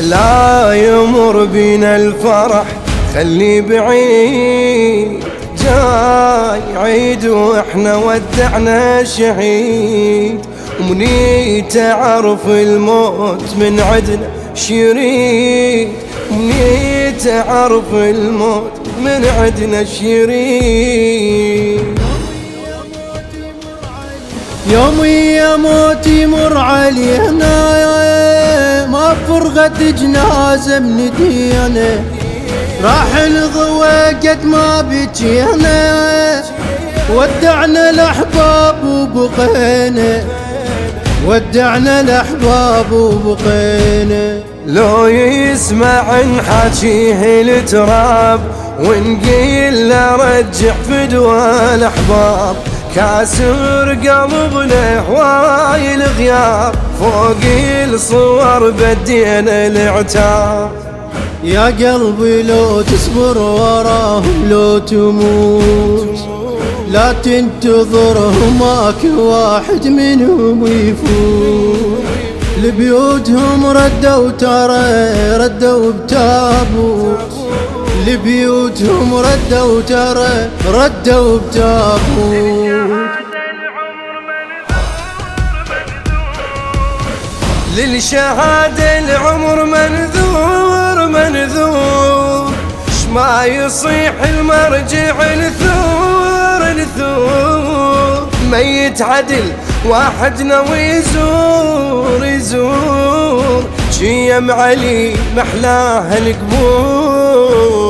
لا يمر بينا الفرح خلي بعيد، جاي عيد واحنا ودعنا شهيد، ومنيت اعرف الموت من عدنا شريد، منيت اعرف الموت من عدنا شريد. يومي يا موت يمر علينا ما فرغت جنازة من دينا، راح الضوى قد ما بجينا، ودعنا الاحباب وبقينا، ودعنا الاحباب وبقينا. لو يسمع حكيه التراب ونقيل له رجع فدوى الاحباب، كاسر قلبنا هواي الغياب، فوق الصور بدينا العتاب. يا قلبي لو تصبر وراهم لو تموت، لا تنتظر هماك واحد منهم يفوت، لبيوتهم ردوا ترى ردوا بتابوت، لبيوتهم ردوا ترى ردوا بتابوت. للشهادة العمر منذور منذور، شما يصيح المرجع نثور نثور، ميت عدل واحد نوي يزور يزور، شيم علي محلاها القبور.